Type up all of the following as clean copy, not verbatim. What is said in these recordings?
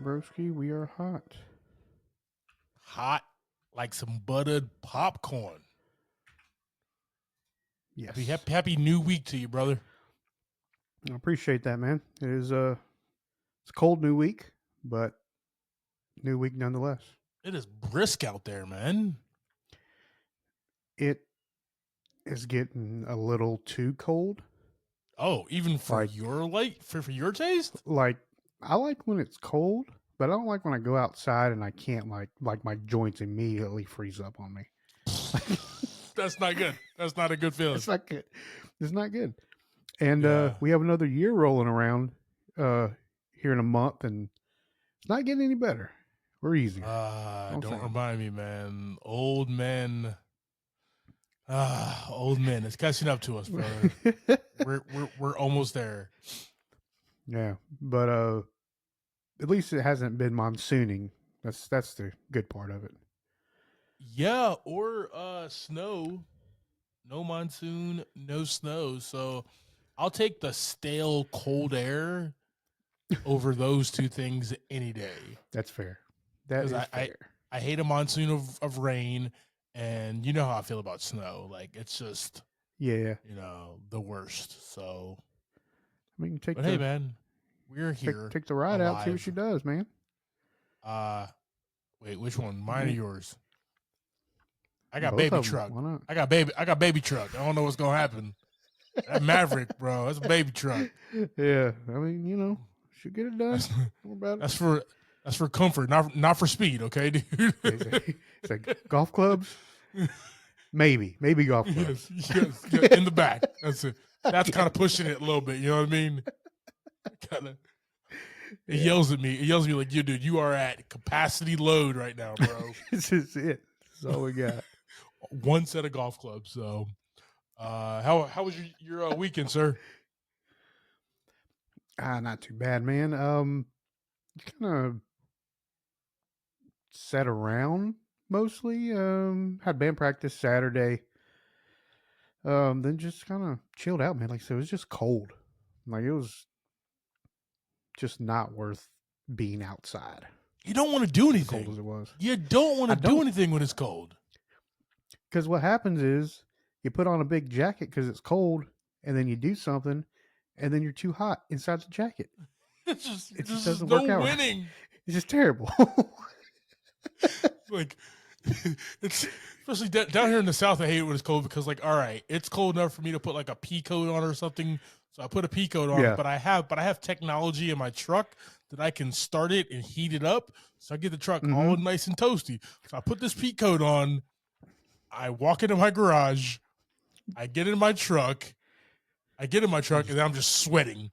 broski. We are hot. Hot like some buttered popcorn. Yes. Happy new week to you, brother. I appreciate that, man. It is it's a cold new week, but new week nonetheless. It is brisk out there, man. It is getting a little too cold. Oh, even for Like- your for your taste? Like, I like when it's cold, but I don't like when I go outside and I can't like my joints immediately freeze up on me. That's not good. That's not a good feeling. It's not good. It's not good. And Yeah. we have another year rolling around here in a month, and it's not getting any better. We're easy. Don't remind me, man. Old men. Old men. It's catching up to us, brother. we're almost there. Yeah, but at least it hasn't been monsooning. That's the good part of it. Yeah, or snow. No monsoon, no snow. So I'll take the stale cold air over those two things any day. That's fair. That is fair. I hate a monsoon of rain, and you know how I feel about snow. Like, it's just, Yeah. The worst. So, I mean, hey, man, we're here. Take the ride alive. out, see what she does, man. Wait, which one? Mine or yours? I got Both baby of 'em. truck. Why not? I got baby truck. I don't know what's gonna happen. That Maverick, bro. That's a baby truck. Yeah, I mean, should get it done. That's for comfort, not for speed. Okay, dude. It's like golf clubs. Maybe golf clubs. Yes, in the back. That's it. That's kind of pushing it a little bit. You know what I mean? Kind of. It yells at me. It yells at me like, dude, you are at capacity load right now, bro. This is it. That's all we got. One set of golf clubs. So, how was your weekend, sir? Not too bad, man. Kind of sat around mostly. Had band practice Saturday. Then just kind of chilled out, man. Like I said, it was just cold. Like, it was just not worth being outside. You don't want to do As anything. cold as it was. You don't want to do anything when it's cold. Because what happens is you put on a big jacket because it's cold, and then you do something, and then you're too hot inside the jacket. It just doesn't no work out. winning. It's just terrible. Like, it's especially down here in the South. I hate it when it's cold because, like, all right, it's cold enough for me to put like a pea coat on or something. So I put a pea coat on, Yeah. but I have technology in my truck that I can start it and heat it up. So I get the truck all nice and toasty. So I put this pea coat on. I walk into my garage. I get in my truck. And then I'm just sweating.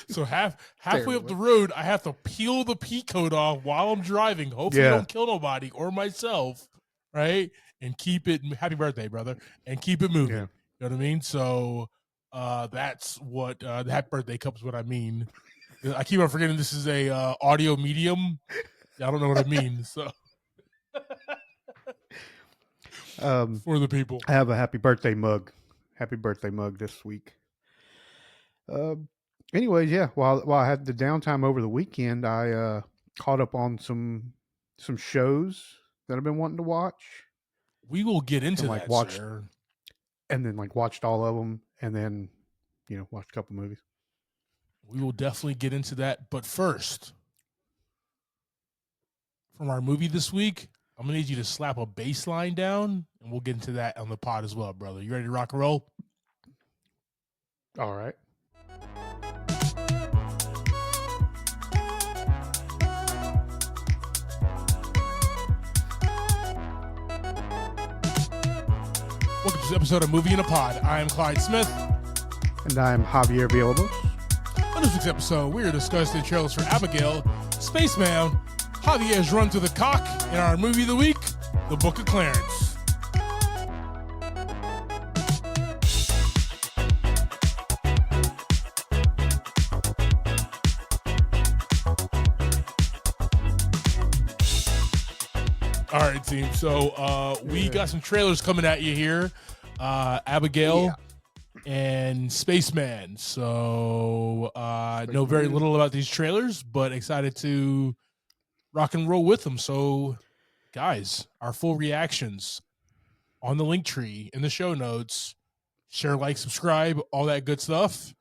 So halfway up the road, I have to peel the pea coat off while I'm driving. Hopefully, I don't kill nobody or myself, right? And keep it. Happy birthday, brother! And keep it moving. Yeah. You know what I mean? So that's what the happy birthday cup is. What I mean. I keep on forgetting this is a audio medium. I don't know what I mean. So for the people, I have a happy birthday mug. Happy birthday mug this week. Anyways, yeah. While I had the downtime over the weekend, I caught up on some shows that I've been wanting to watch. We will get into and, like, that, watched, sir. And then watched all of them, and then watched a couple movies. We will definitely get into that, but first, from our movie this week, I'm gonna need you to slap a bass line down, and we'll get into that on the pod as well, brother. You ready to rock and roll? All right. Welcome to this episode of Movie in a Pod. I am Clyde Smith. And I'm Javier Villalobos. On this week's episode, we are discussing trailers for Abigail, Spaceman, Javier's Run to the Cock, and our movie of the week, The Book of Clarence. All right, team. So we got some trailers coming at you here. Abigail and Spaceman. So know very Spaceman. little about these trailers, but excited to rock and roll with them. So, guys, our full reactions on the link tree in the show notes. Share, like, subscribe, all that good stuff.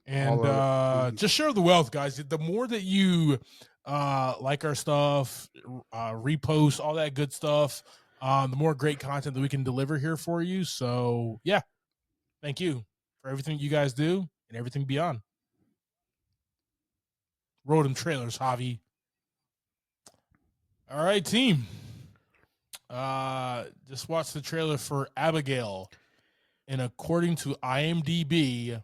All And of it, please. just share the wealth, guys. The more that you like our stuff, repost, all that good stuff, the more great content that we can deliver here for you. So, yeah, thank you for everything you guys do and everything beyond. Roll them trailers, Javi. All right, team. Just watched the trailer for Abigail. And according to IMDb,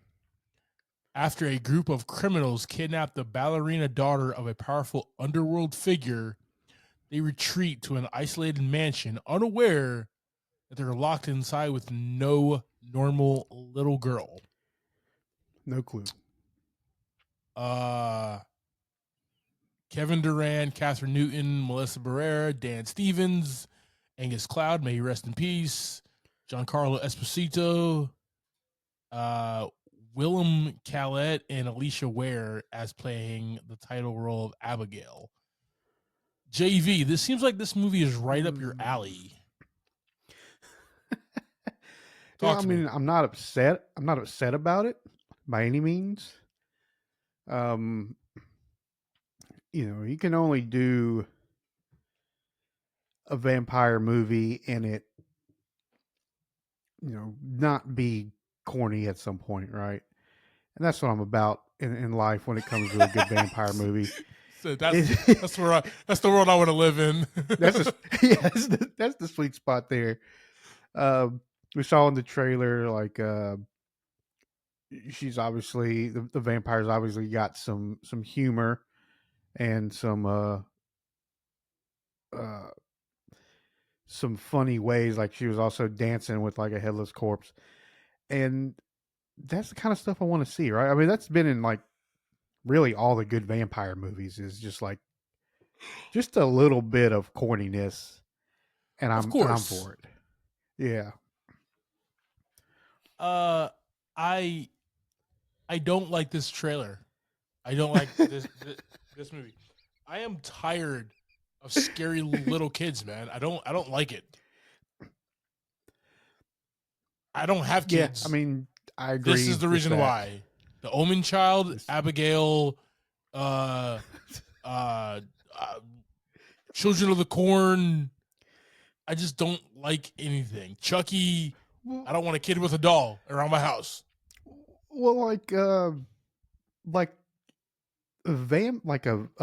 after a group of criminals kidnap the ballerina daughter of a powerful underworld figure, they retreat to an isolated mansion, unaware that they're locked inside with no normal little girl. No clue. Kevin Durant, Catherine Newton, Melissa Barrera, Dan Stevens, Angus Cloud, may he rest in peace, Giancarlo Esposito, Willem Callet, and Alicia Ware as playing the title role of Abigail. JV, this seems like this movie is right up your alley. Yeah, I mean, I'm not upset. I'm not upset about it by any means. You can only do a vampire movie and it, not be corny at some point, right? And that's what I'm about in life when it comes to a good vampire movie. So that's the world I want to live in. that's the sweet spot there. We saw in the trailer she's obviously the vampire's obviously got some humor and some funny ways. Like she was also dancing with like a headless corpse, and that's the kind of stuff I want to see, right? I mean, that's been in like really all the good vampire movies is just like just a little bit of corniness, and I'm for it. Yeah. I don't like this trailer. I don't like this movie. I am tired of scary little kids, man. I don't like it. I don't have kids. Yeah, I mean, I agree. This is the reason why. The Omen Child, Abigail, Children of the Corn. I just don't like anything. Chucky. I don't want a kid with a doll around my house. Well, like a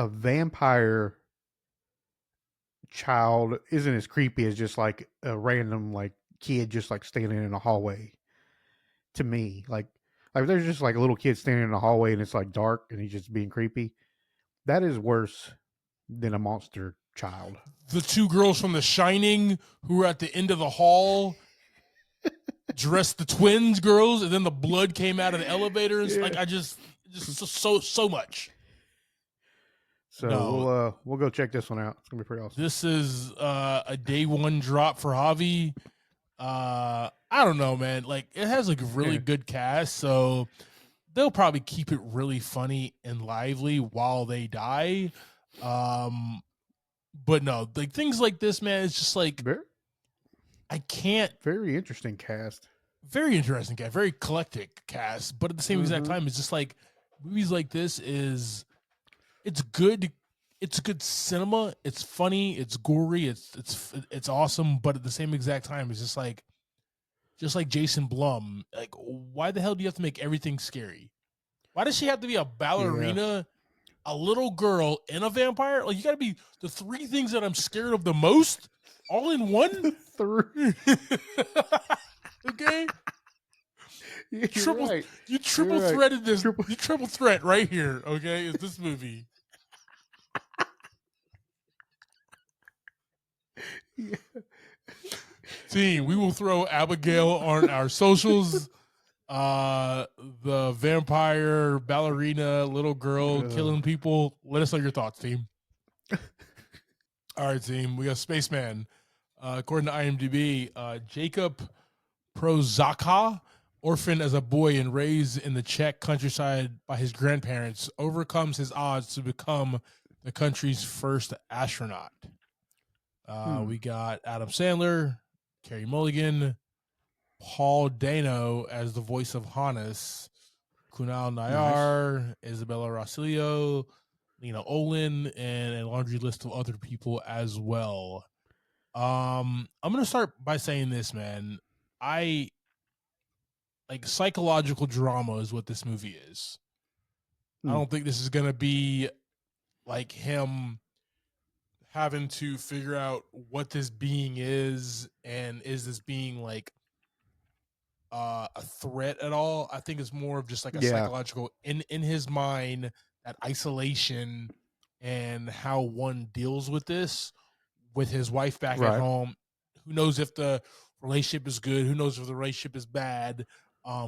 vampire child isn't as creepy as just like a random like kid just like standing in a hallway. To me, like there's just like a little kid standing in the hallway and it's like dark and he's just being creepy. That is worse than a monster child. The two girls from The Shining who were at the end of the hall dressed the twins girls, and then the blood came out of the elevator. And like I just so much. So no. we'll go check this one out. It's gonna be pretty awesome. This is a day one drop for Javi. I don't know, man. Like it has like a really good cast, so they'll probably keep it really funny and lively while they die. But no, like things like this, man, it's just like I can't. Very interesting cast. Very interesting cast. Very eclectic cast. But at the same exact time, it's just like movies like this it's good. It's good cinema. It's funny. It's gory. It's awesome. But at the same exact time, it's just like Jason Blum. Like, why the hell do you have to make everything scary? Why does she have to be a ballerina, a little girl, and a vampire? Like, you got to be the three things that I'm scared of the most, all in one. Three. Okay. You triple right. threaded this. You triple threat right here. Okay, is this movie? Yeah. Team, we will throw Abigail on our socials. The vampire, ballerina, little girl killing people. Let us know your thoughts, team. All right, team. We got Spaceman. According to IMDb, Jacob Prozaka orphaned as a boy and raised in the Czech countryside by his grandparents, overcomes his odds to become the country's first astronaut. We got Adam Sandler, Carey Mulligan, Paul Dano as the voice of Hannes, Kunal Nayar, nice. Isabella Rosselló, Lena Olin, and a laundry list of other people as well. I'm gonna start by saying this, man. I like psychological drama is what this movie is. I don't think this is gonna be like him having to figure out what this being is, and is this being like a threat at all. I think it's more of just like a psychological in his mind, that isolation and how one deals with this with his wife back at home. Who knows if the relationship is good? Who knows if the relationship is bad?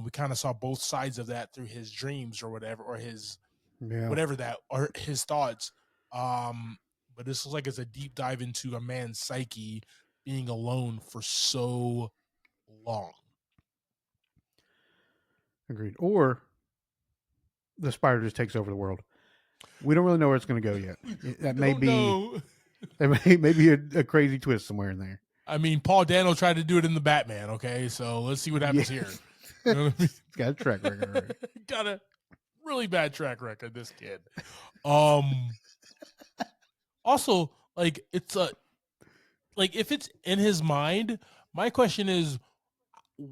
We kind of saw both sides of that through his dreams or whatever, or his whatever that, or his thoughts. But this looks like it's a deep dive into a man's psyche being alone for so long. Agreed. Or the spider just takes over the world. We don't really know where it's going to go yet. That may be that may be a crazy twist somewhere in there. I mean, Paul Dano tried to do it in the Batman. Okay, so let's see what happens here. You know what I mean? He's got a track record already. Got a really bad track record, this kid. Also, like, it's a like, if it's in his mind, my question is,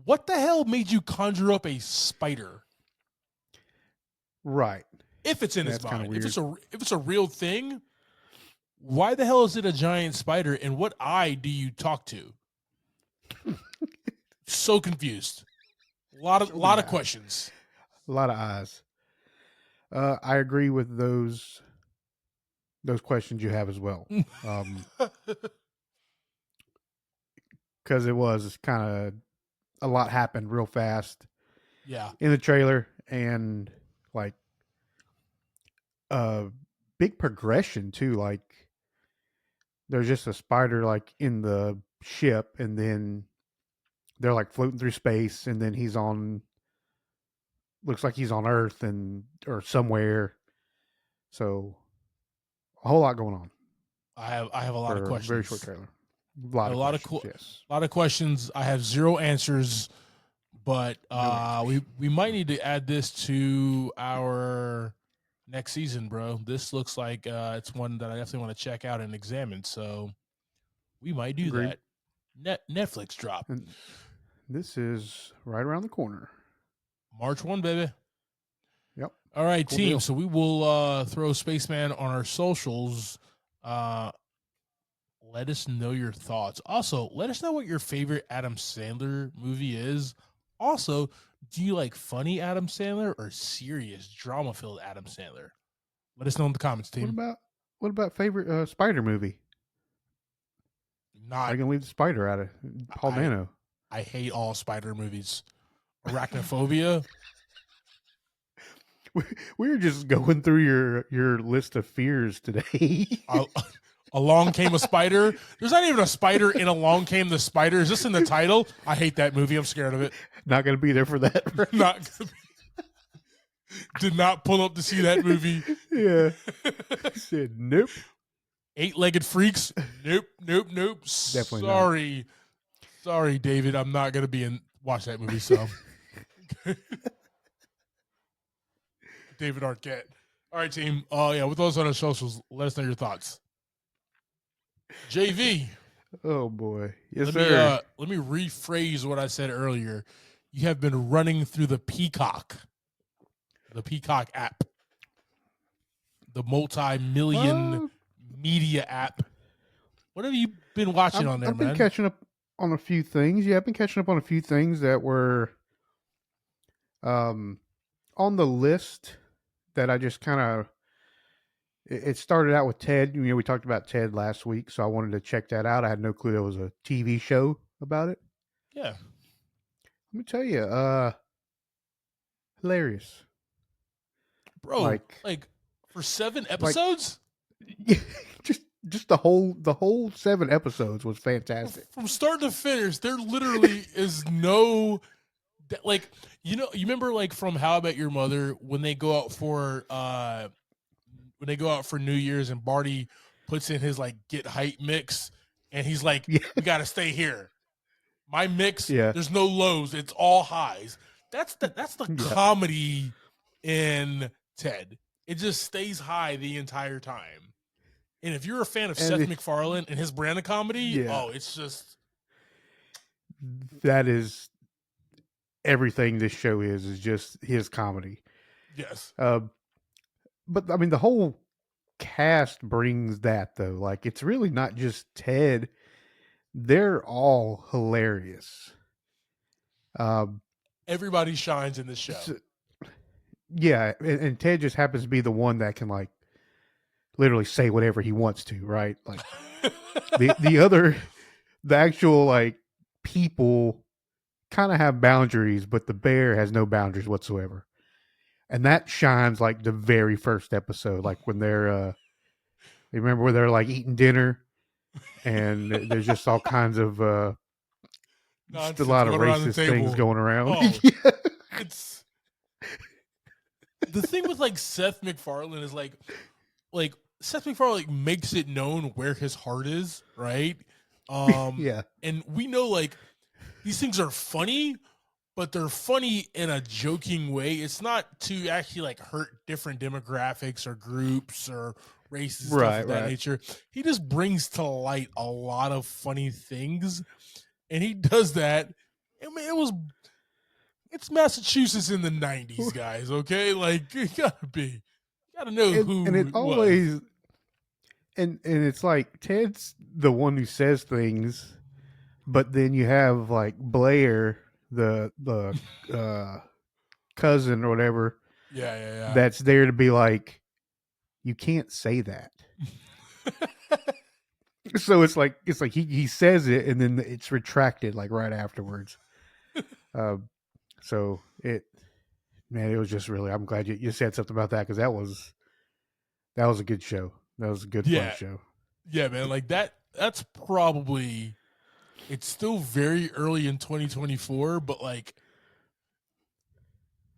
what the hell made you conjure up a spider? Right. If it's in his mind, if it's a real thing, why the hell is it a giant spider? And what eye do you talk to? So confused. A lot of questions. A lot of eyes. I agree with those questions you have as well. Because it was kind of a lot happened real fast. Yeah. In the trailer, and like big progression too. Like there's just a spider like in the ship, and then they're like floating through space, and then looks like he's on Earth or somewhere. So a whole lot going on. I have a lot of questions. Very short trailer. A lot of questions. I have zero answers, but we might need to add this to our next season, bro. This looks like it's one that I definitely want to check out and examine. So we might do that. Netflix drop. And this is right around the corner. March 1, baby. Yep. All right, cool team. Deal. So we will throw Spaceman on our socials. Let us know your thoughts. Also, let us know what your favorite Adam Sandler movie is. Also, do you like funny Adam Sandler or serious drama-filled Adam Sandler? Let us know in the comments, team. What about favorite spider movie? I can leave the spider out of Paul Dano. I hate all spider movies. Arachnophobia. We were just going through your list of fears today. Along Came a Spider. There's not even a spider in Along Came the Spider. Is this in the title? I hate that movie. I'm scared of it. Not going to be there for that. Right? Not gonna be. Did not pull up to see that movie. Yeah. Said nope. 8-Legged Freaks. Nope. Definitely Sorry, David. I'm not going to watch that movie. So, David Arquette. All right, team. With those on our socials, let us know your thoughts. JV. Oh boy. Yes, sir. Let me rephrase what I said earlier. You have been running through the Peacock app, the multi-million media app. What have you been watching on there, man? I've been catching up on a few things. Yeah, I've been catching up on a few things that were on the list that I just kind of. It started out with Ted. We talked about Ted last week, so I wanted to check that out. I had no clue there was a TV show about it. Yeah. Let me tell you, hilarious. Bro, like for 7 episodes? Just the whole 7 episodes was fantastic. From start to finish, there literally is no That, like, you remember like from How I Met Your Mother when they go out for New Year's and Barty puts in his like get hype mix and he's like, Yeah, we got to stay here. My mix, yeah, there's no lows, it's all highs. That's the yeah. comedy in Ted. It just stays high the entire time. And if you're a fan of And Seth it, MacFarlane and his brand of comedy, yeah, oh, it's just that is everything this show is just his comedy. yes. Uh, but I mean, the whole cast brings that though. Like, it's really not just Ted; they're all hilarious. Um, Everybody shines in this s- show. yeah, and Ted just happens to be the one that can like literally say whatever he wants to, right? Like the other, the actual like people kind of have boundaries, but the bear has no boundaries whatsoever. And that shines like the very first episode, like when they're you remember where they're like eating dinner and there's just all kinds of just a Nonsense lot of going around the racist things table. going around. Oh, Yeah. it's the thing with like Seth MacFarlane is like Seth MacFarlane like, makes it known where his heart is, right? Yeah. And we know like these things are funny, but they're funny in a joking way. It's not to actually like hurt different demographics or groups or races and stuff Right, of that right. nature. He just brings to light a lot of funny things, and he does that. I mean, it's Massachusetts in the '90s, guys. Okay, like you gotta know And who it it was. always and it's like Ted's the one who says things, but then you have like Blair, the uh cousin or whatever, Yeah, that's there to be like, you can't say that. yeah. So it's like he says it and then it's retracted like right afterwards. Um, so it man, it was just really. I'm glad you said something about that because that was a good show. That was a good fun Yeah, show. yeah, man. Like that. That's probably. It's still very early in 2024, but like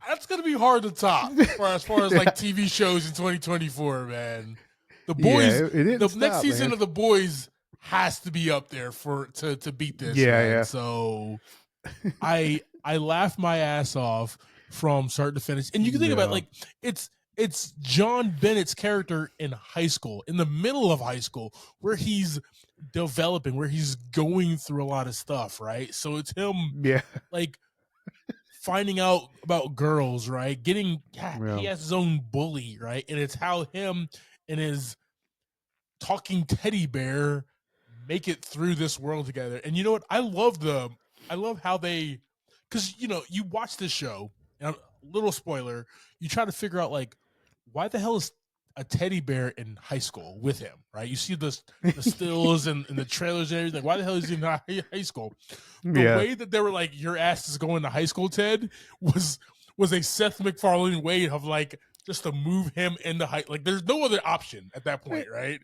that's gonna be hard to top for as far as like TV shows in 2024, man. The Yeah, boys, it didn't the next stop, season man. of the boys has to be up there for to beat this, man. Yeah, So I laughed my ass off from start to finish. And you can think about it, yeah, like it's it's John Bennett's character in high school, in the middle of high school, where he's developing, where he's going through a lot of stuff, right? So it's him yeah, like finding out about girls, right? Getting he yeah, has his own bully, right? And it's how him and his talking teddy bear make it through this world together. And you know what? I love how they because you watch this show and little spoiler, you try to figure out like why the hell is a teddy bear in high school with him, right? You see the stills and the trailers and everything. Why the hell is he in high school? The yeah. way that they were like, your ass is going to high school, Ted, was a Seth MacFarlane way of like just to move him into high. Like, there's no other option at that point, right?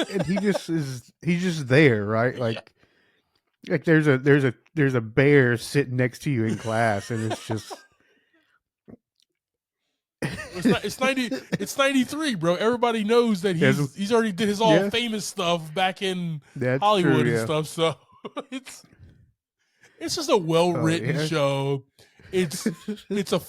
And he just is. He's just there, right? Yeah. Like there's a bear sitting next to you in class, and it's just. It's not. It's 93, bro. Everybody knows that There's, he's already did his all yeah, famous stuff back in that's Hollywood and true. stuff. So it's it's just a well written Yeah. show. It's it's a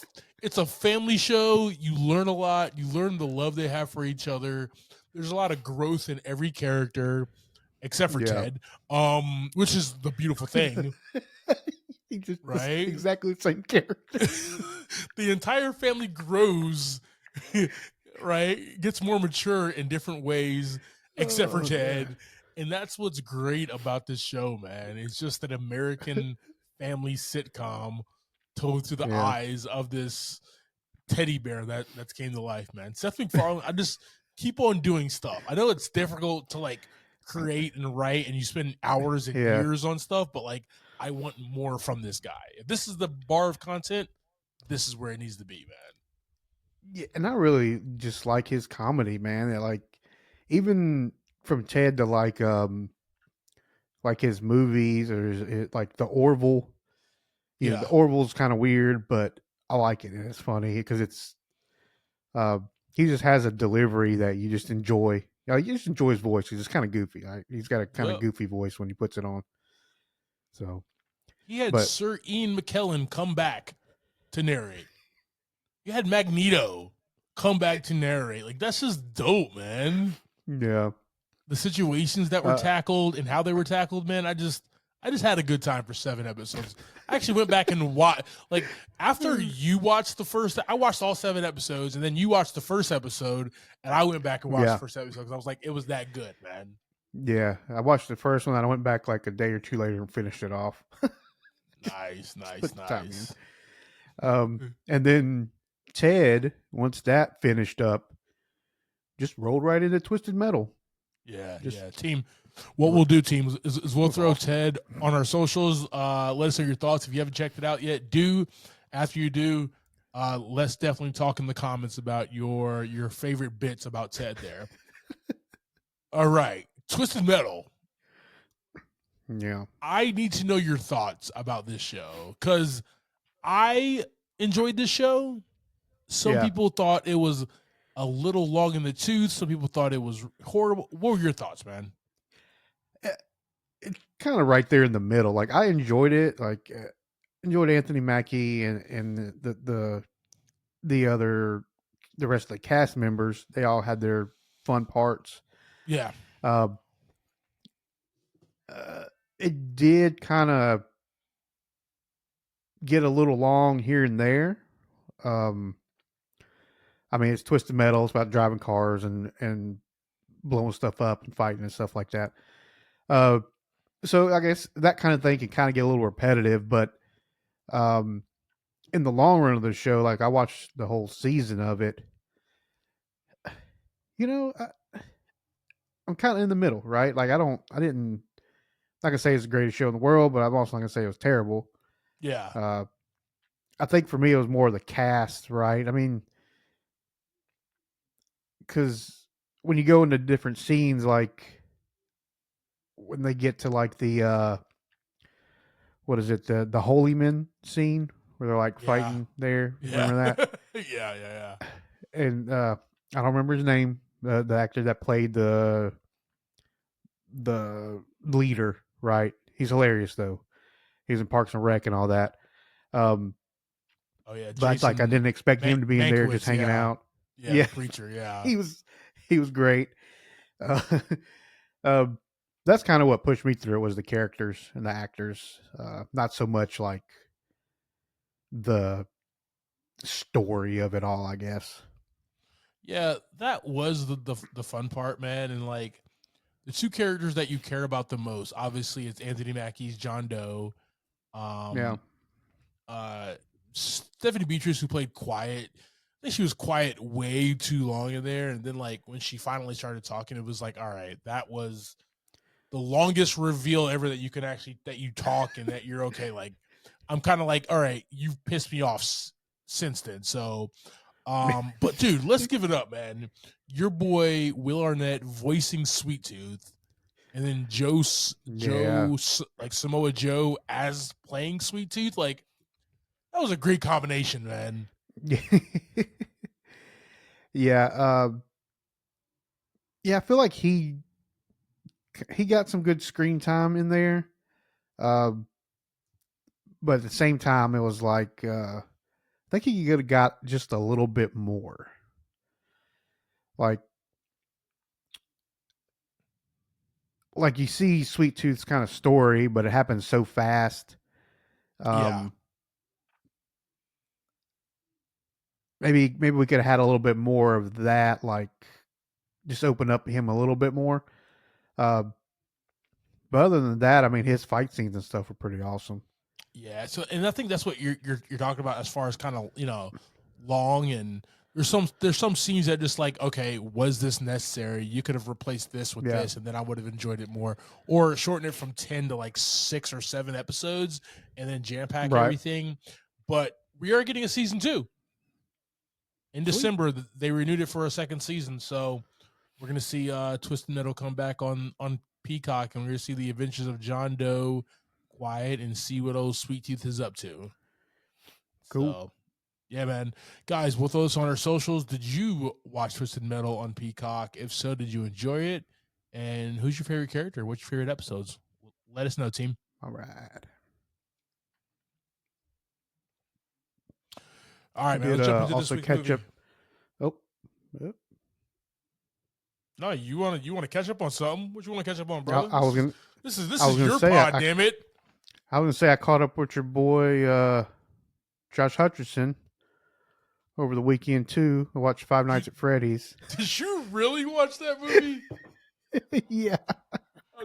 it's a family show. You learn a lot. You learn the love they have for each other. There's a lot of growth in every character except for Yeah. Ted, which is the beautiful thing, He just right? exactly the same character. The entire family grows, right? Gets more mature in different ways, except for Oh yeah. Ted. And that's what's great about this show, man. It's just an American family sitcom told through the Yeah. eyes of this teddy bear that came to life, man. Seth MacFarlane, I just keep on doing stuff. I know it's difficult to like create and write and you spend hours and Yeah. years on stuff, but like I want more from this guy. If this is the bar of content, this is where it needs to be, man. Yeah, and I really just like his comedy, man. Like even from Ted to like his movies or like the Orville. The Yeah. Orville's kind of weird, but I like it and it's funny because uh, he just has a delivery that you just enjoy. You just enjoy his voice. He's just kind of goofy. He's got a kind of Yep. goofy voice when he puts it on. So, He had but Sir Ian McKellen come back to narrate. You had Magneto come back to narrate. Like, that's just dope, man. yeah, The situations that were uh, tackled and how they were tackled, man. I just had a good time for 7 episodes. I actually went back and watched, like, after you watched the first, I watched all 7 episodes, and then you watched the first episode, and I went back and watched the yeah, first episode because I was like, it was that good, man. yeah. I watched the first one and I went back like a day or two later and finished it off. Nice, Just nice, put the time in. nice. And then Ted, once that finished up, just rolled right into Twisted Metal. Yeah, Just yeah. Team, what it we'll do, team, is we'll was throw awesome. Ted on our socials. Let us know your thoughts. If you haven't checked it out yet, do. After you do, let's definitely talk in the comments about your favorite bits about Ted there. All right. Twisted Metal. Yeah, I need to know your thoughts about this show because I enjoyed this show. Some yeah. people thought it was a little long in the tooth. Some people thought it was horrible. What were your thoughts, man? It's kind of right there in the middle. Like I enjoyed it. Like enjoyed Anthony Mackie and the other the rest of the cast members. They all had their fun parts. Yeah. Uh, uh, it did kind of get a little long here and there. Um, I mean, it's Twisted Metal. It's about driving cars and blowing stuff up and fighting and stuff like that. Uh, so I guess that kind of thing can kind of get a little repetitive, but um, in the long run of the show, like I watched the whole season of it. You know, I'm kind of in the middle, right? Like I didn't, not gonna say it's the greatest show in the world, but I'm also not gonna say it was terrible. Yeah. Uh, I think for me, it was more the cast, right? I mean, because when you go into different scenes, like when they get to like the what is it, the Holy Men scene where they're like Yeah. fighting there. Yeah. Remember that? Yeah. Yeah. And I don't remember his name. The actor that played the leader, right? He's hilarious though. He's in Parks and Rec and all that. Um, Oh yeah. but like I Jason didn't expect him to be in there just Mankiewicz. hanging Yeah. out. Yeah. The Yeah, preacher. Yeah. he was he was great. Uh, um, that's kind of what pushed me through it was the characters and the actors, not so much like the story of it all, I guess. Yeah. That was the fun part, man. And like the two characters that you care about the most, obviously, it's Anthony Mackie's John Doe. Yeah, Um, Stephanie Beatrice, who played Quiet. I think she was quiet way too long in there, and then like when she finally started talking, it was like, all right, that was the longest reveal ever that you can actually that you talk and that you're okay. Like, I'm kind of like, all right, you've pissed me off since then. So, but dude, let's give it up, man. Your boy Will Arnett voicing Sweet Tooth, and then yeah, like Samoa Joe as playing Sweet Tooth, like that was a great combination, man. yeah. Yeah, I feel like he got some good screen time in there. Um, but at the same time, it was like I think he could have got just a little bit more. Like you see Sweet Tooth's kind of story, but it happens so fast. Yeah, Um, maybe we could have had a little bit more of that. Like just open up him a little bit more. Uh, but other than that, I mean, his fight scenes and stuff were pretty awesome. yeah. So, and I think that's what you're talking about as far as kind of long and there's some scenes that just like, okay, was this necessary? You could have replaced this with Yeah, this, and then I would have enjoyed it more, or shorten it from 10 to like 6 or 7 episodes, and then jam pack right. everything. But we are getting a season 2 in Sweet. December. They renewed it for a second season, so we're gonna see Twisted Metal come back on Peacock, and we're gonna see the adventures of John Doe, quiet and see what old Sweet Tooth is up to. Cool. So, yeah, man. Guys, we'll throw this on our socials. Did you watch Twisted Metal on Peacock? If so, did you enjoy it? And who's your favorite character? What's your favorite episodes? Let us know, team. All right. All right, I man. did Let's jump into this also week's catch movie. up. Oh, oh. No, you want to catch up on something? What you want to catch up on, I, brother? I was gonna. This I was is gonna your say. pod, damn it. I was gonna say I caught up with your boy Josh Hutcherson over the weekend too. I watched Five Nights at Freddy's. Did you really watch that movie? Yeah,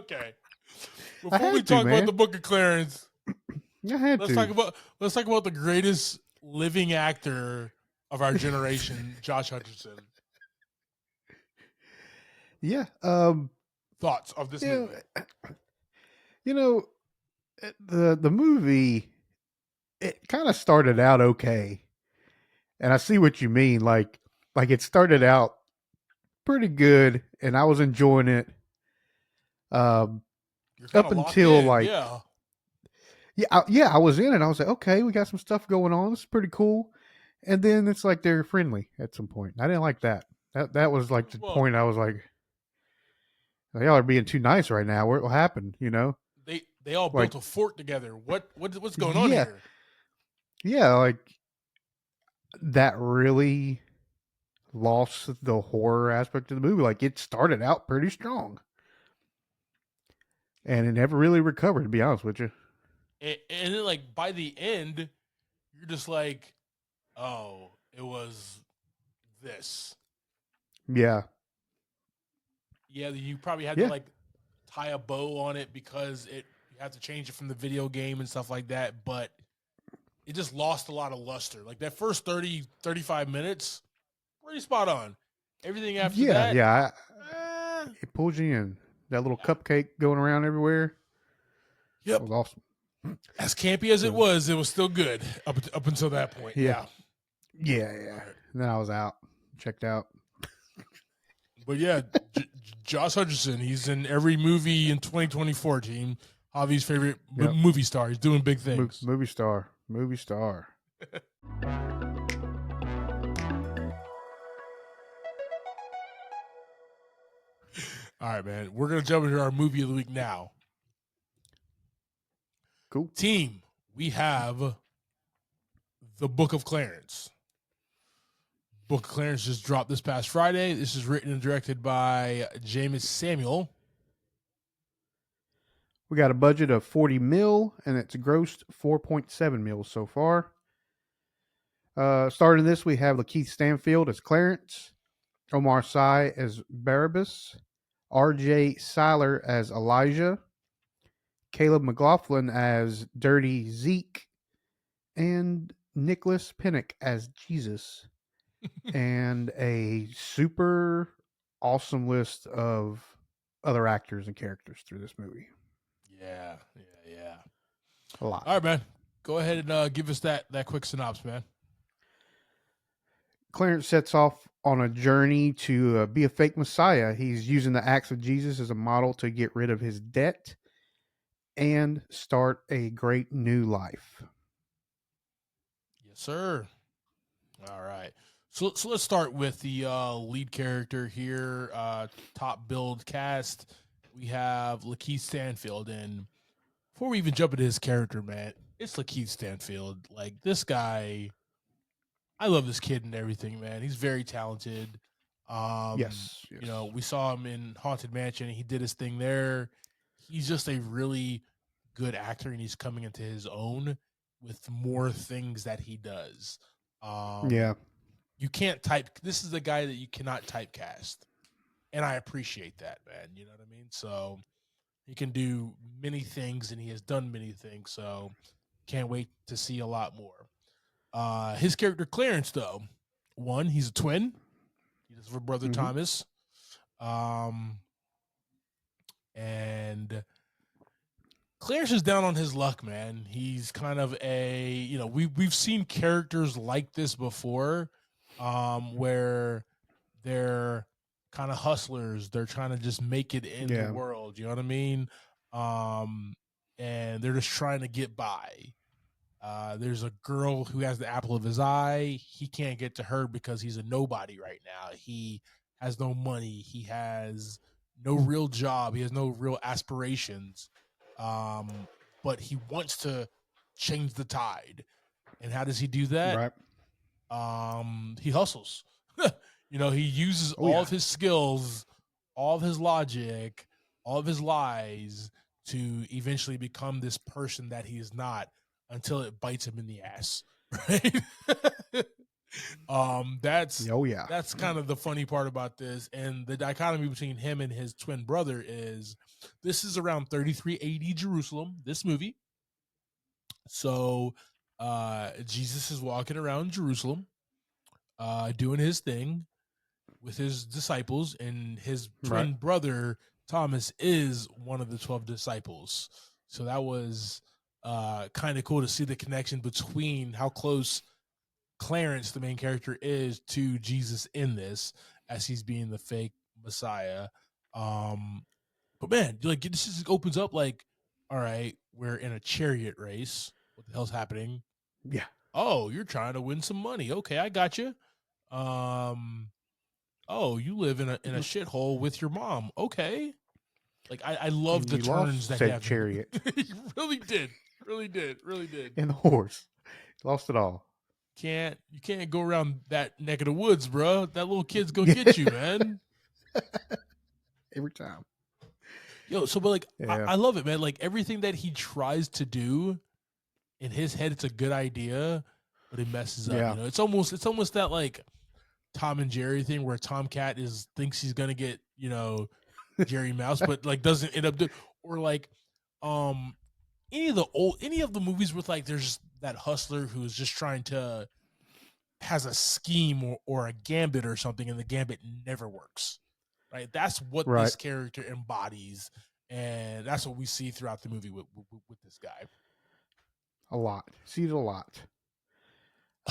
Okay. I Before we had to, talk about man. the Book of Clarence, I had let's to. talk about the greatest living actor of our generation, Josh Hutcherson. Yeah. Thoughts of this movie? You know, the movie, it kind of started out okay, and I see what you mean. Like it started out pretty good, and I was enjoying it. Um, You're kind up of locked until in, like yeah. I was in it. I was like, okay, we got some stuff going on. This is pretty cool. And then it's like they're friendly at some point. I didn't like that. That was like the Well, point. I was like, y'all are being too nice right now. What happened? You know, they all like built a fort together. What's going on yeah, here? yeah, like that really lost the horror aspect of the movie. Like it started out pretty strong, and it never really recovered. To be honest with you. And then like by the end, you're just like, oh, it was this. Yeah, Yeah, you probably had to yeah, like tie a bow on it because you have to change it from the video game and stuff like that, but it just lost a lot of luster. Like that first 30, 35 minutes, pretty spot on. Everything after yeah, that, yeah. eh, It pulls you in. That little yeah. cupcake going around everywhere. That Yep. was awesome. As campy as it So was still good up until that point. yeah, Yeah. yeah, All yeah. right. And then I was out, checked out. But yeah, Josh Hutcherson, he's in every movie in 2024, team. Javi's favorite Yep. movie star. He's doing big things. Movie star. Movie star. All right, man. We're going to jump into our movie of the week now. Cool. Team, we have the Book of Clarence. Book of Clarence just dropped this past Friday. This is written and directed by James Samuel. We got a budget of 40 mil, and it's grossed 4.7 mil so far. Starting this, we have Lakeith Stanfield as Clarence, Omar Sy as Barabbas, R.J. Seiler as Elijah, Caleb McLaughlin as Dirty Zeke, and Nicholas Pinnock as Jesus. And a super awesome list of other actors and characters through this movie. Yeah. A lot. All right, man. Go ahead and give us that quick synopsis, man. Clarence sets off on a journey to be a fake messiah. He's using the acts of Jesus as a model to get rid of his debt and start a great new life. Yes, sir. All right. So let's start with the lead character here. Top build cast. We have Lakeith Stanfield, and before we even jump into his character, man, it's Lakeith Stanfield. Like this guy, I love this kid and everything, man. He's very talented. Yes. You know, we saw him in Haunted Mansion, and he did his thing there. He's just a really good actor, and he's coming into his own with more things that he does. Yeah. You can't type. This is the guy that you cannot typecast, and I appreciate that, man. You know what I mean? So he can do many things, and he has done many things. So can't wait to see a lot more. His character Clarence, though, one, he's a twin. He does for brother Thomas, and Clarence is down on his luck, man. He's kind of we've seen characters like this before, where they're kind of hustlers. They're trying to just make it in the world. You know what I mean? and they're just trying to get by. There's a girl who has the apple of his eye. He can't get to her because he's a nobody right now. He has no money. He has no real job. He has no real aspirations. Um, but he wants to change the tide. And how does he do that? Right. He hustles. He uses Oh all yeah. of his skills, all of his logic, all of his lies to eventually become this person that he is not until it bites him in the ass. Right? That's Oh yeah. that's kind of the funny part about this. And the dichotomy between him and his twin brother is this is around 33 AD Jerusalem, this movie. So Jesus is walking around Jerusalem, doing his thing with his disciples, and his Right. twin brother Thomas is one of the 12 disciples. So that was kind of cool to see the connection between how close Clarence, the main character, is to Jesus in this, as he's being the fake Messiah. Um, but man, like this just opens up like, all right, we're in a chariot race. What the hell's happening? Yeah. Oh, you're trying to win some money. Okay, I got you. Um, oh, you live in a shithole with your mom. Okay. Like I love And the you turns lost that he said have in chariot he really did. Really did. Really did. and the horse. Lost it all. You can't go around that neck of the woods, bro. That little kid's gonna Yeah. get you, man. Every time. Yo, so but like I, Yeah. I love it, man. Like everything that he tries to do in his head, it's a good idea, but it messes up. Yeah. It's almost that like Tom and Jerry thing where Tomcat is thinks he's gonna get, Jerry Mouse, but like doesn't end up doing, or like um any of the movies with like there's that hustler who's just trying to has a scheme or a gambit or something, and the gambit never works. Right? That's what Right. this character embodies, and that's what we see throughout the movie with this guy. A lot. See it a lot.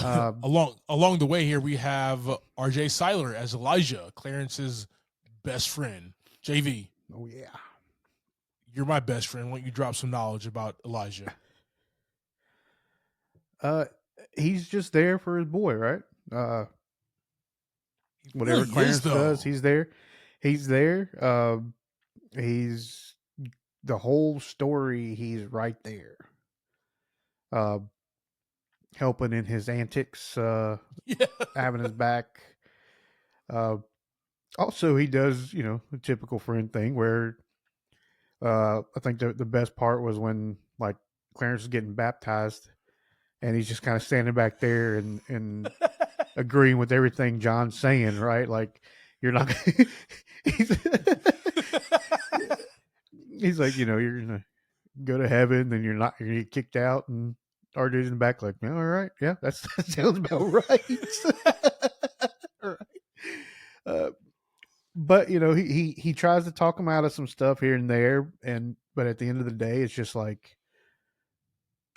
Um, Along the way here, we have R.J. Seiler as Elijah, Clarence's best friend. JV, oh yeah. you're my best friend. Why don't you drop some knowledge about Elijah? Uh, he's just there for his boy, right? He Whatever really is, Clarence does, though. he's there. He's there. He's the whole story. He's right there, uh, helping in his antics, Yeah. having his back. Uh, Also, he does, the typical friend thing where I think the best part was when like Clarence is getting baptized and he's just kind of standing back there and agreeing with everything John's saying, right? Like you're not. he's, he's like, you're gonna go to heaven, then you're gonna get kicked out, and RJ's in the back, like, yeah, all right, yeah, that sounds about right. All right. Uh, but he tries to talk him out of some stuff here and there, but at the end of the day, it's just like,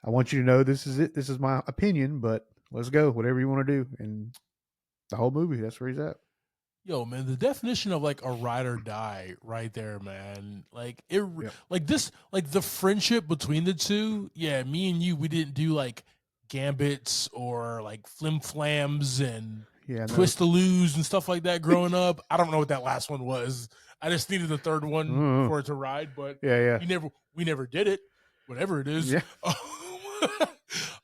I want you to know this is it. This is my opinion, but let's go. Whatever you want to do, and the whole movie, that's where he's at. Yo, man, the definition of like a ride or die right there, man. Like it Yep. like this like the friendship between the two. Yeah, me and you, we didn't do like gambits or like flim flams and Yeah, no. twistaloos and stuff like that growing up. I don't know what that last one was. I just needed the third one Uh, for it to ride, but yeah, yeah, we never did it. Whatever it is. yeah.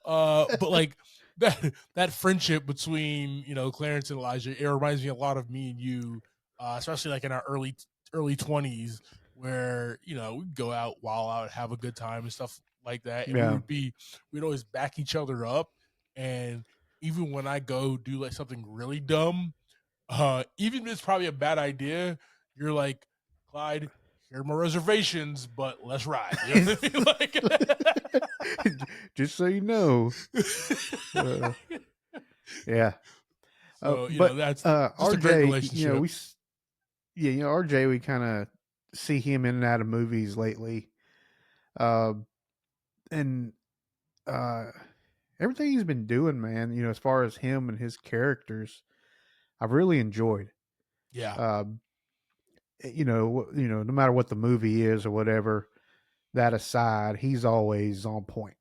But like that friendship between Clarence and Elijah, it reminds me a lot of me and you, especially like in our early 20s, where we'd go out, wild out, have a good time and stuff like that, and Yeah. we'd always back each other up. And even when I go do like something really dumb, even if it's probably a bad idea, you're like, Clyde, here are my reservations, but let's ride. You know what I mean? Just so you know. Uh, yeah. So But that's just a great RJ, relationship. RJ, we kind of see him in and out of movies lately. Uh, and uh, everything he's been doing, man, as far as him and his characters, I've really enjoyed. Yeah. No matter what the movie is or whatever, that aside, he's always on point.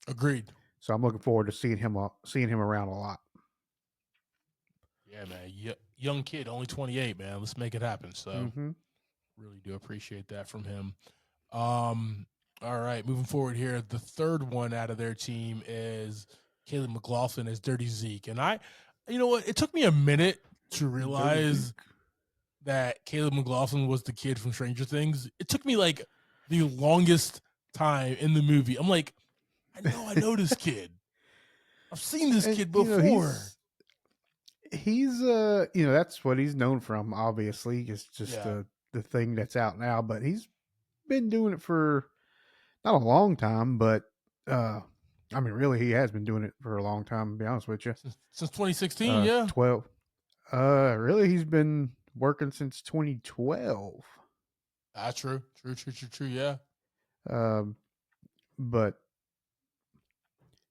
Agreed. So I'm looking forward to seeing him around a lot. Yeah, man. Young kid, only 28, man. Let's make it happen. So Mm-hmm. really do appreciate that from him. All right, moving forward here, the third one out of their team is Caleb McLaughlin as Dirty Zeke, and you know what? It took me a minute to Dirty realize Zeke. that Caleb McLaughlin was the kid from Stranger Things. It took me like the longest time in the movie. I'm like, I know this kid. I've seen this And kid before. he's that's what he's known from. Obviously, it's just Yeah, the thing that's out now. But he's been doing it for not a long time, but uh, I mean, really, he has been doing it for a long time. To be honest with you, since 2016. Yeah, 12. Really, he's been working since 2012. true. Yeah, Um, but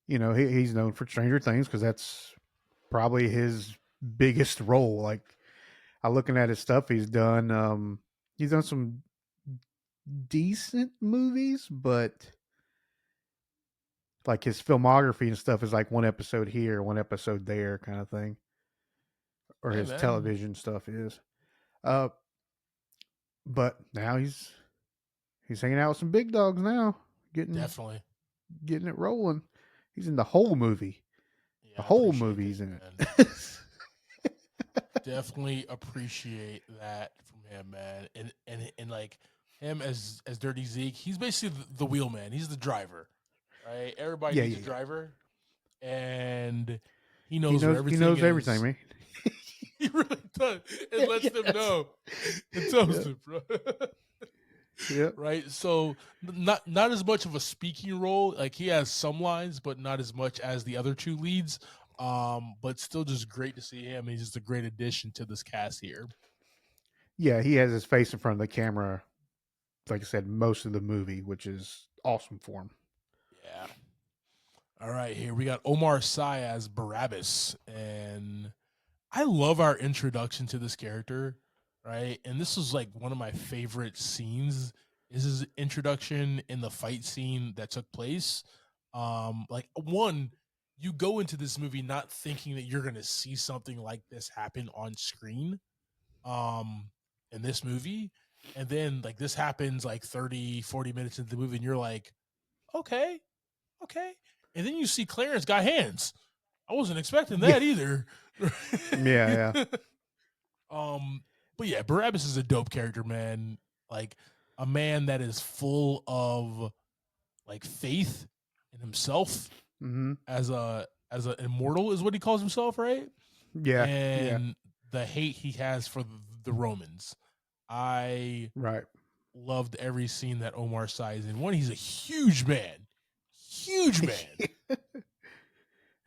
he's known for Stranger Things because that's probably his biggest role. Like, I looking at his stuff he's done some decent movies, but like his filmography and stuff is like one episode here, one episode there, kind of thing. Or hey his man, television stuff is. Uh, but now he's hanging out with some big dogs now, getting definitely. getting it rolling. He's in the whole movie. The Yeah, I whole appreciate that, movie's in man. it. Definitely appreciate that from him, man. And like him as Dirty Zeke, he's basically the wheel man. He's the driver, right? Everybody Yeah, needs yeah, a yeah. driver, and he He knows where knows he everything knows everything, is. man. He really does. It lets them Yes. know and tells Yep. them, bro. Yep. Right? So not as much of a speaking role. Like he has some lines, but not as much as the other two leads. But still just great to see him. He's just a great addition to this cast here. Yeah, he has his face in front of the camera, like I said, most of the movie, which is awesome for him. Yeah. All right, here we got Omar Sy as Barabbas, and I love our introduction to this character, right? And this was like one of my favorite scenes. Is his introduction in the fight scene that took place. Like one, you go into this movie not thinking that you're gonna see something like this happen on screen, um, in this movie. And then like this happens like 30, 40 minutes into the movie, and you're like, okay, okay. And then you see Clarence got hands. I wasn't expecting Yeah. that either. Yeah, yeah. um, but yeah, Barabbas is a dope character, man. Like a man that is full of like faith in himself Mm-hmm. as an immortal is what he calls himself, right? Yeah, yeah. And the hate he has for the Romans. I Right. loved every scene that Omar Sy is in. One, he's a huge man. Huge man.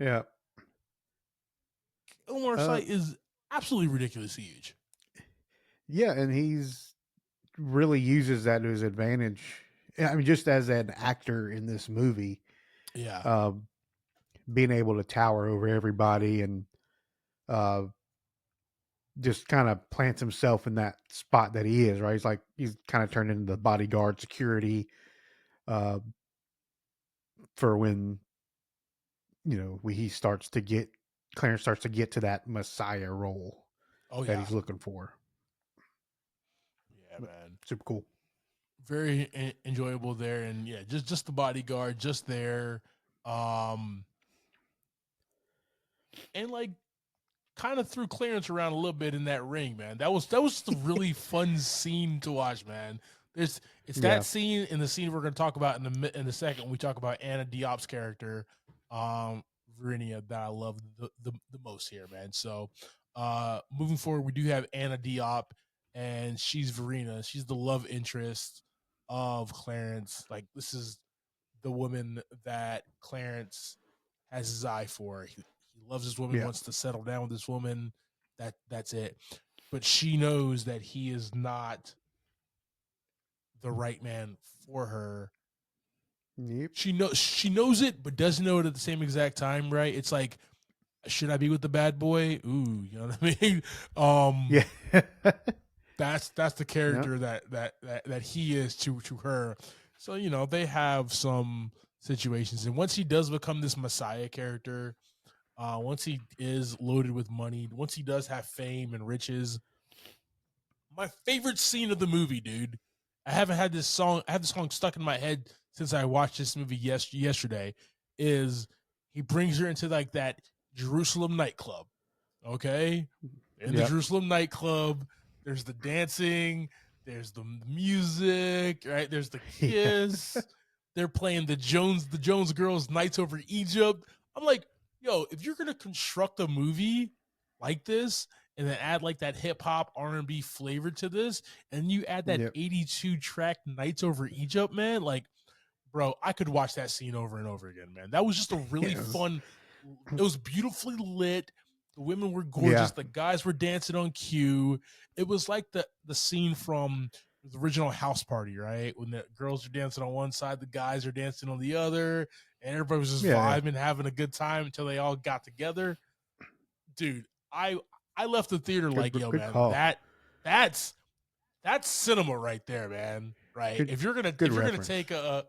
Yeah. Omar Sy Uh is absolutely ridiculously huge. yeah, and he's really uses that to his advantage. I mean, just as an actor in this movie, Yeah. uh, being able to tower over everybody and uh, just kind of plants himself in that spot that he is, right? He's kind of turned into the bodyguard security uh, for when he starts to get Clarence starts to get to that Messiah role Oh that yeah. he's looking for. Yeah, But man. super cool. Very enjoyable there, and yeah, just the bodyguard, just there, um, and like kind of threw Clarence around a little bit in that ring, man. That was just a really fun scene to watch, man. It's that Yeah. scene and the scene we're going to talk about in the second when we talk about Anna Diop's character, um, Verinia, that I love the most here, man. So, moving forward, we do have Anna Diop, and she's Verena. She's the love interest of Clarence. Like this is the woman that Clarence has his eye for. He loves this woman, Yeah. wants to settle down with this woman. That's it. But she knows that he is not the right man for her. Yep. She knows it, but doesn't know it at the same exact time, right? It's like, should I be with the bad boy? Ooh, you know what I mean? Yeah. That's the Yeah. character that he is to her. So, they have some situations. And once he does become this Messiah character, once he is loaded with money, once he does have fame and riches, my favorite scene of the movie, dude. I haven't had this song. I have the song stuck in my head since I watched this movie yesterday. Is he brings her into like that Jerusalem nightclub? Okay, in the Yep. Jerusalem nightclub, there's the dancing, there's the music, right? There's the Yeah. kiss. They're playing the Jones Girls Nights Over Egypt. I'm like, yo, if you're gonna construct a movie like this and then add like that hip hop R&B flavor to this, and you add that Yep. 82 track Nights Over Egypt, man, like, bro, I could watch that scene over and over again, man. That was just a really Yes. fun. It was beautifully lit. The women were Yeah. gorgeous. The guys were dancing on cue. It was like the scene from the original House Party, right? When the girls are dancing on one side, the guys are dancing on the other, and everybody was just Yeah. Yeah. vibing, having a good time until they all got together. Dude, I left the theater like, yo, Good man, call. that's cinema right there, man. Right? Good. If you're gonna Good take reference.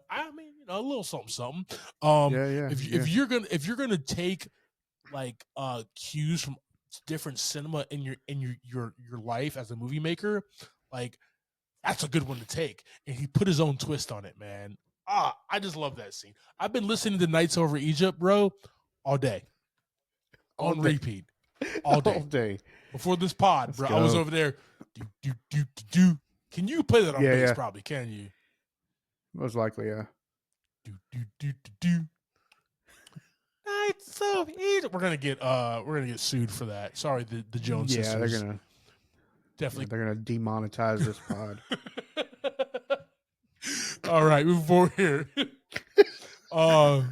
I mean, a little something, something. Yeah. Yeah. Yeah. If you're gonna take like cues from different cinema in your life as a movie maker, like that's a good one to take. And he put his own twist on it, man. I just love that scene. I've been listening to Nights Over Egypt, bro, all day All on day. repeat, all All day. day. Before this pod, Let's bro, I was go. over there. Do do do do do. Can you play that on Yeah. bass? Yeah. Probably can you? Most likely. Yeah. Do do do do do. Nights of Egypt. We're gonna get sued for that. Sorry, the Jones Yeah. They're sisters. gonna. Yeah. Definitely. They're gonna demonetize this pod. All right, moving forward here. Uh,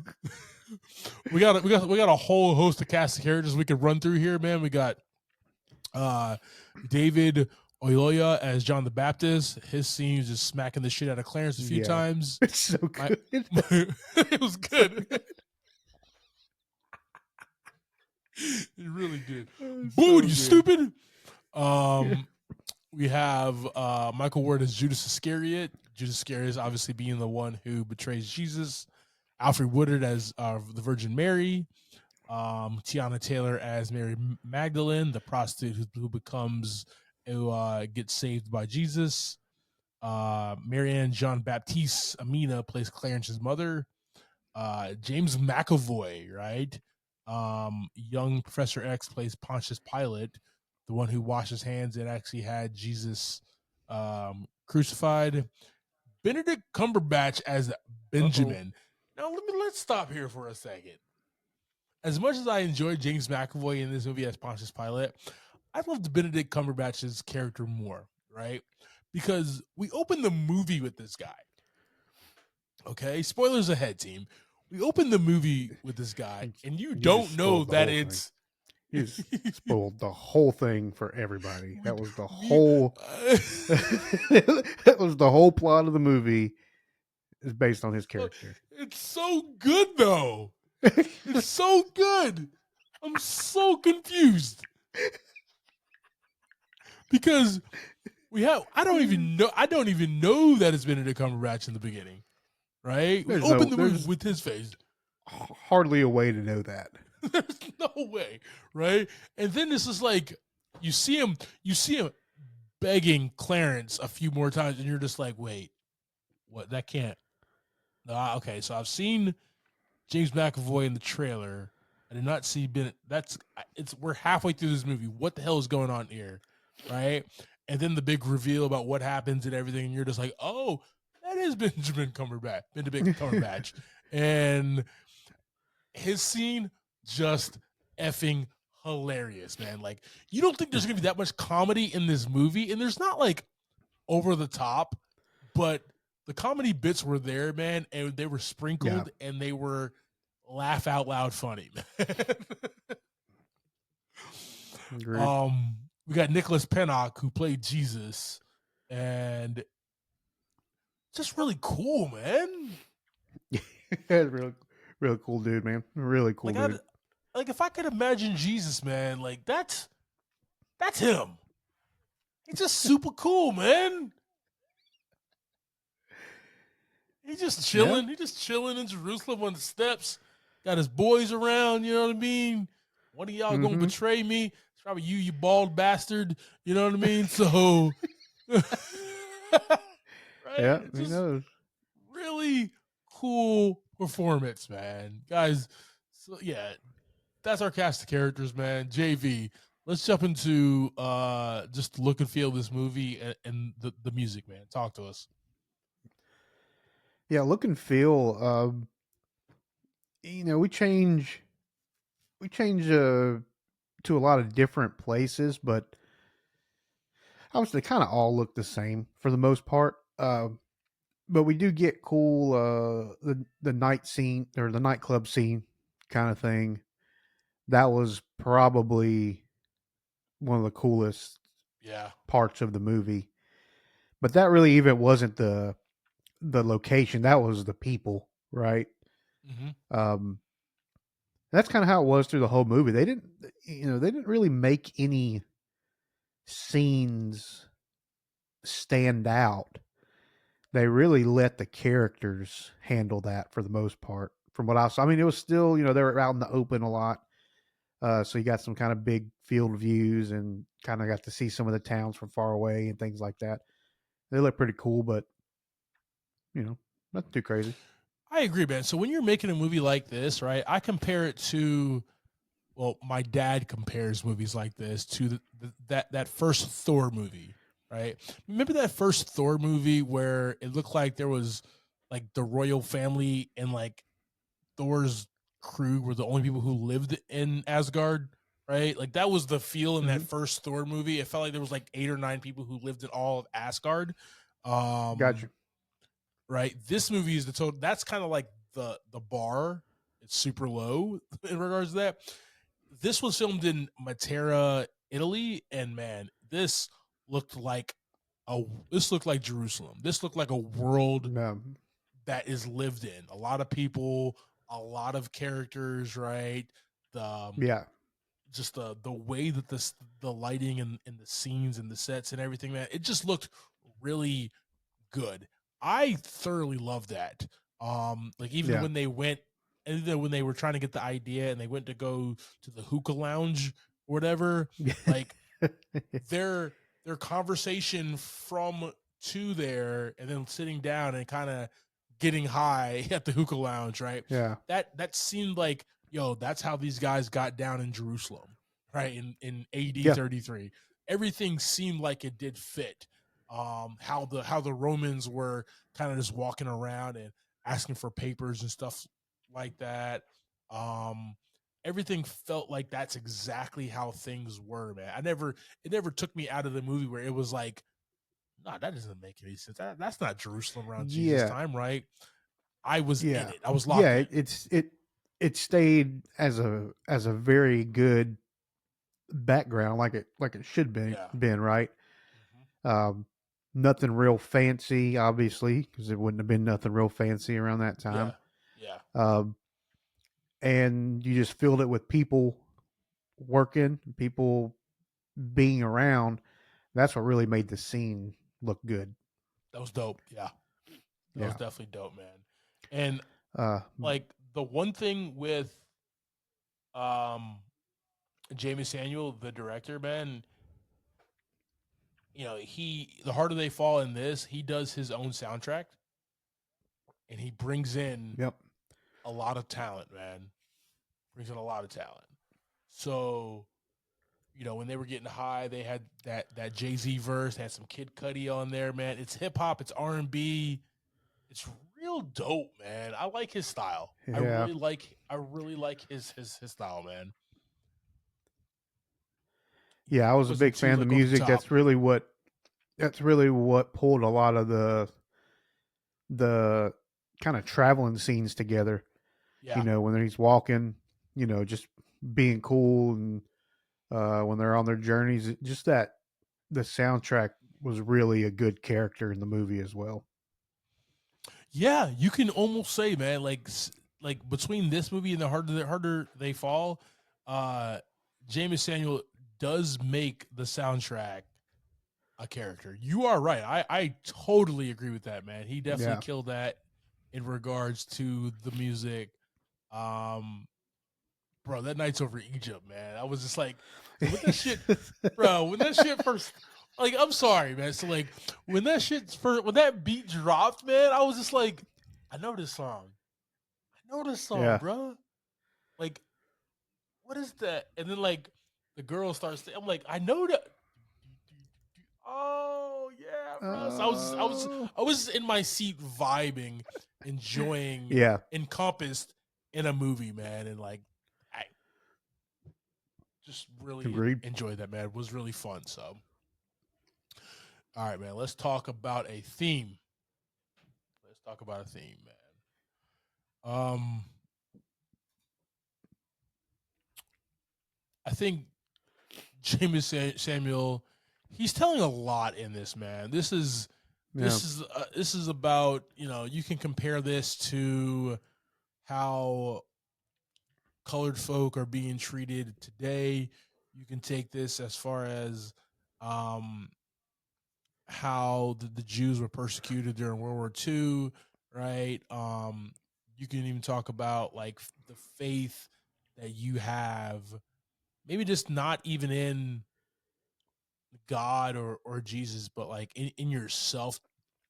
we got a whole host of cast of characters we could run through here, man. We got uh David Oyoya as John the Baptist. His scene was just smacking the shit out of Clarence a few Yeah. times. It's so My, good. it was So good. good. It really did. So Boo, you good. stupid. Yeah. We have Michael Ward as Judas Iscariot. Judas Iscariot is obviously being the one who betrays Jesus. Alfred Woodard as the Virgin Mary. Tiana Taylor as Mary Magdalene, the prostitute who becomes who gets saved by Jesus. Marianne Jean Baptiste Amina plays Clarence's mother. James McAvoy, right? Young Professor X plays Pontius Pilate, the one who washed his hands and actually had Jesus crucified. Benedict Cumberbatch as Uh-oh. Benjamin. Now let's stop here for a second. As much as I enjoyed James McAvoy in this movie as Pontius Pilate, I loved Benedict Cumberbatch's character more, right? Because we opened the movie with this guy. Okay, spoilers ahead, team. We open the movie with this guy, and you You just don't know spoiled the that whole thing. it's. You just spoiled the whole thing for everybody. we, That was the we, whole. That was the whole plot of the movie. Is based on his character. it's so good though. It's so good. I'm so confused because we have. I don't even know that it's Benedict Cumberbatch in the beginning, right? We open the movie There's with his face. hardly a way to know that. There's no way, right? And then this is like you see him begging Clarence a few more times, and you're just like, wait, what? That can't. Okay, so I've seen James McAvoy in the trailer. I did not see Ben. We're halfway through this movie. What the hell is going on here, right? And then the big reveal about what happens and everything, and you're just like, oh, that is Benedict Cumberbatch, and his scene just effing hilarious, man. Like you don't think there's gonna be that much comedy in this movie, and there's not like over the top, but the comedy bits were there, man, and they were sprinkled and they were laugh out loud funny, man. We got Nicholas Pennock who played Jesus, and just really cool, man. Real, real cool dude, man. Really cool dude. Like if I could imagine Jesus, man, like that's him. He's just super cool, man. He's just Yeah. chilling. He's just chilling in Jerusalem on the steps. Got his boys around. You know what I mean? One of y'all gonna Mm-hmm. betray me. It's probably you, you bald bastard. You know what I mean? So, right? Yeah, It's he just knows. really cool performance, man. Guys, so yeah, that's our cast of characters, man. JV. Let's jump into just the look and feel of this movie and the music, man. Talk to us. Yeah, look and feel. We change to a lot of different places, but I would say kind of all look the same for the most part. But we do get cool the night scene or the nightclub scene kind of thing. That was probably one of the coolest Yeah. parts of the movie. But that really even wasn't the location. That was the people, right? Mm-hmm. Um, that's kind of how it was through the whole movie. They didn't really make any scenes stand out. They really let the characters handle that for the most part. From what I saw, I mean, it was still, they were out in the open a lot. So you got some kind of big field views and kind of got to see some of the towns from far away and things like that. They look pretty cool, but nothing too crazy. I agree, man. So when you're making a movie like this, right? I compare it to, well, my dad compares movies like this to that first Thor movie, right? Remember that first Thor movie where it looked like there was like the royal family and like Thor's crew were the only people who lived in Asgard, right? Like that was the feel in that Hmm. first Thor movie. It felt like there was like 8 or 9 people who lived in all of Asgard. Gotcha. Um, right? This movie is the total. That's kind of like the bar. It's super low in regards to that. This was filmed in Matera, Italy, and man, looked like this looked like Jerusalem. This looked like a world No. that is lived in. A lot of people, a lot of characters, right? The Yeah. just the way that the lighting and the scenes and the sets and everything, man, it just looked really good. I thoroughly love that. Like even Yeah. when they went, even when they were trying to get the idea and they went to go to the hookah lounge or whatever, like their their conversation from to there and then sitting down and kind of getting high at the hookah lounge, right? Yeah. That seemed like, yo, that's how these guys got down in Jerusalem, right? In AD Yeah. 33. Everything seemed like it did fit. How the Romans were kind of just walking around and asking for papers and stuff like that. Um Everything felt like that's exactly how things were, man. It never took me out of the movie where it was like, nah, that doesn't make any sense. That's not Jerusalem around Jesus Yeah. time, right? I was in Yeah. it. I was Yeah. locked in. It stayed as a very good background, like it should be Yeah. been, right. Hmm. Um, Nothing real fancy, obviously, because it wouldn't have been nothing real fancy around that Yeah. time. Yeah. Um, and you just filled it with people working, people being around. That's what really made the scene look good. That was dope. Yeah. That was Yeah. definitely dope, man. And Uh, like the one thing with um Jamie Samuel, the director, man, he the harder they fall in this, he does his own soundtrack and he brings in yep. a lot of talent, man. Brings in a lot of talent. So, when they were getting high, they had that Jay-Z verse, they had some Kid Cudi on there, man. It's hip hop, it's R&B. It's real dope, man. I like his style. Yeah. I really like his style, man. Yeah. I He was a wasn't big too fan of the like over the music. top. That's really what pulled a lot of the kind of traveling scenes together. Yeah. When he's walking, just being cool, and when they're on their journeys, just that the soundtrack was really a good character in the movie as well. Yeah, you can almost say, man, like between this movie and the harder they fall, uh James Samuel does make the soundtrack a character. You are right. I totally agree with that, man. He definitely Yeah. killed that. in regards to the music. Um, bro, that Nights Over Egypt, man. I was just like, so with that shit, bro, when that shit first, like, I'm sorry, man. So like, when that shit first, when that beat dropped, man, I was just like, I know this song. I know this song, Yeah. bro. Like, what is that? And then like the girl starts. I'm like, I know that. Oh yeah, bro. So Oh. I was in my seat vibing, enjoying, Yeah. encompassed in a movie, man, and like I just really Agreed. enjoyed that, man. It was really fun. So, all right, man. Let's talk about a theme. Let's talk about a theme, man. I think James Samuel, he's telling a lot in this, man. Yeah. This is about, you can compare this to how colored folk are being treated today. You can take this as far as um, how the Jews were persecuted during World War II, right? You can even talk about like the faith that you have, maybe just not even in God or Jesus, but like in yourself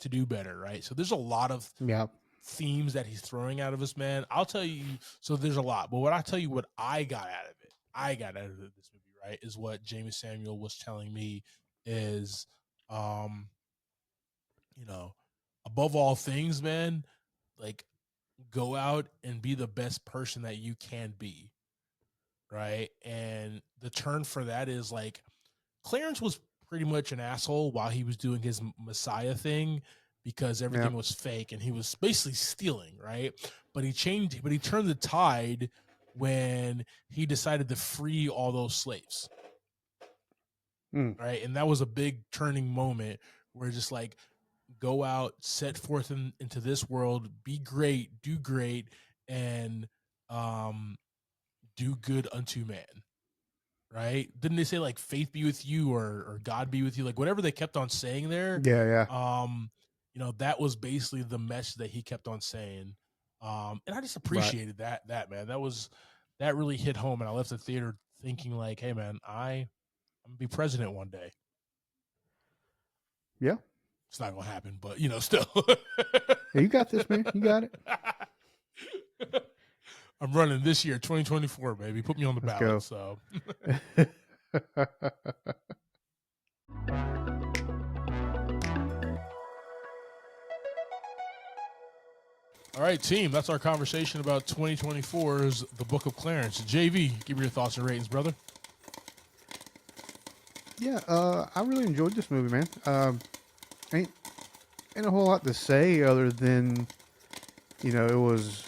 to do better, right? So there's a lot of Yeah. themes that he's throwing out of us, man. I'll tell you, so there's a lot, but what I tell you, what I got out of this movie, right, is what James Samuel was telling me is, um, you know, above all things, man, like go out and be the best person that you can be, right? And the turn for that is like Clarence was pretty much an asshole while he was doing his Messiah thing because Yeah. everything was fake and he was basically stealing, right? But he turned the tide when he decided to free all those slaves, Mm. right? And that was a big turning moment where just like go out, set forth into this world, be great, do great, and um, do good unto man, right? Didn't they say like faith be with you or God be with you? Like whatever they kept on saying there, Yeah. Yeah. um, that was basically the message that he kept on saying. And I just Right. appreciated that man. That really hit home, and I left the theater thinking like, hey man, I'm gonna be president one day. Yeah. It's not gonna happen, but still. Yeah. You got this, man. You got it. I'm running this year, 2024, baby. Put me on the Let's ballot. go. So all right, team. That's our conversation about 2024's The Book of Clarence. JV, give me your thoughts and ratings, brother. Yeah. I really enjoyed this movie, man. Ain't ain't a whole lot to say other than it was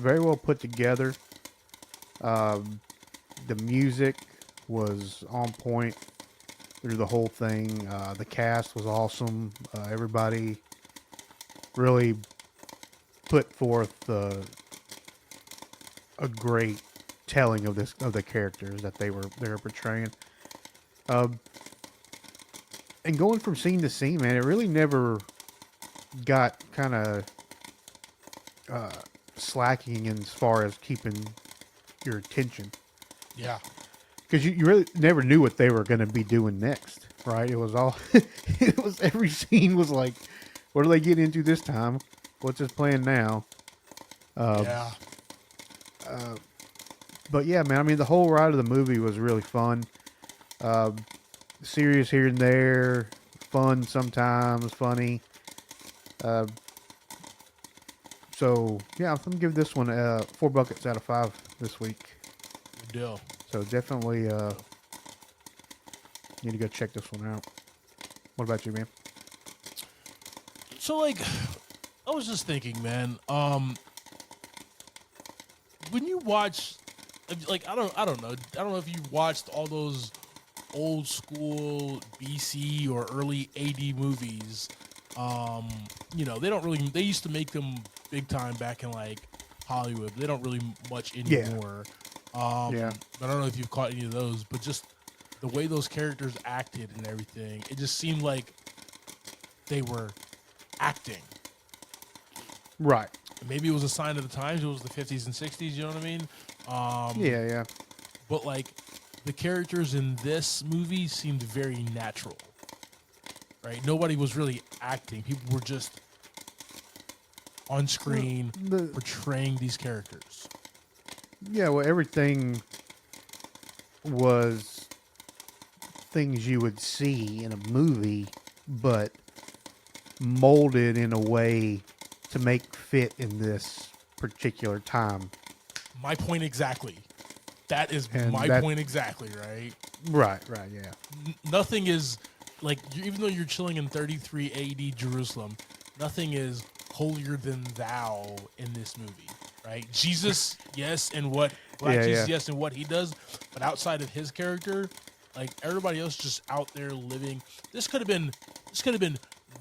very well put together. Um, the music was on point through the whole thing. The cast was awesome. Everybody really put forth a great telling of the characters that they were portraying. Um, and going from scene to scene, man, it really never got kind of uh, slacking in as far as keeping your attention Yeah. because you really never knew what they were going to be doing next, right? It was all it was every scene was like, what are they getting into this time? What's his plan now? Uh, Yeah. uh, but yeah, man, I mean, the whole ride of the movie was really fun. Uh, serious here and there, fun sometimes, funny. Uh, so yeah, I'm gonna give this one 4 buckets out of 5 this week. Good deal. So definitely Good deal. need to go check this one out. What about you, man? So like I was just thinking, man, when you watch like I don't know. I don't know if you watched all those old school BC or early AD movies. Um, they don't really they used to make them big time back in like Hollywood. They don't really much Yeah, anymore. yeah, But I don't know if you've caught any of those, but just the way those characters acted and everything, it just seemed like they were acting. Right. Maybe it was a sign of the times. It was the 50s and 60s. You know what I mean? Yeah. But like the characters in this movie seemed very natural, right? Nobody was really acting. People were just on screen portraying these characters. Yeah, well, everything was things you would see in a movie, but molded in a way to make fit in this particular time. My point exactly. That is my point exactly, right? Right, yeah. Nothing is, like, even though you're chilling in 33 AD Jerusalem, nothing is holier than thou in this movie, right? Jesus, yes, and what Black Jesus, yes, and what he does, but outside of his character, like everybody else just out there living. This could have been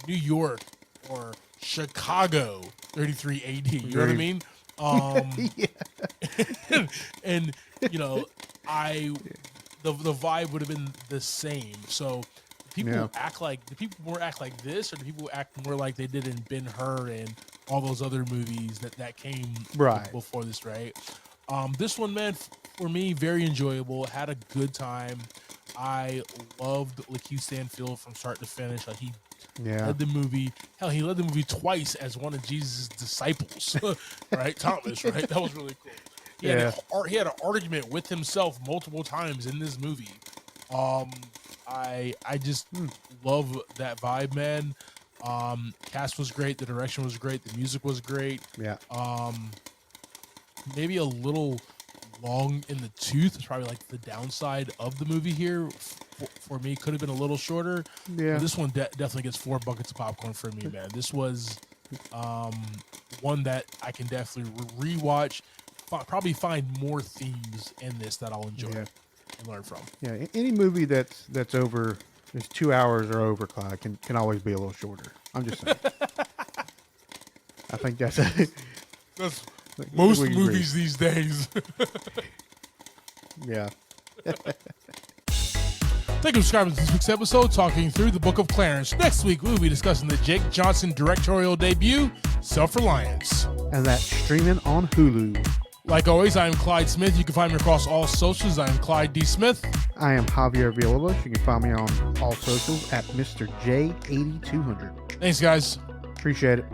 New York or Chicago 33 AD. You know what I mean? And you know, the vibe would have been the same. So people act like this, or do people act more like they did in Ben-Hur and all those other movies that came before this, right? This one, man, for me, very enjoyable. Had a good time. I loved Lakeith Stanfield from start to finish. Like he led the movie. Hell, he led the movie twice as one of Jesus' disciples, right? Thomas, right? That was really cool. He had an argument with himself multiple times in this movie. I just love that vibe, man. Cast was great. The direction was great. The music was great. Yeah. Maybe a little long in the tooth is probably like the downside of the movie here. For me, could have been a little shorter. Yeah. But this one definitely gets 4 buckets of popcorn for me, man. This was one that I can definitely rewatch. Probably find more themes in this that I'll enjoy and learn from. Yeah, any movie that's over is 2 hours or over, Clyde, can always be a little shorter. I'm just saying. I think that's most movies these days. Yeah. Thank you for subscribing to this week's episode, talking through the Book of Clarence. Next week, we'll be discussing the Jake Johnson directorial debut, Self-Reliance. And that's streaming on Hulu. Like always, I am Clyde Smith. You can find me across all socials. I am Clyde D. Smith. I am Javier Villalobos. You can find me on all socials at Mr. J8200. Thanks, guys. Appreciate it.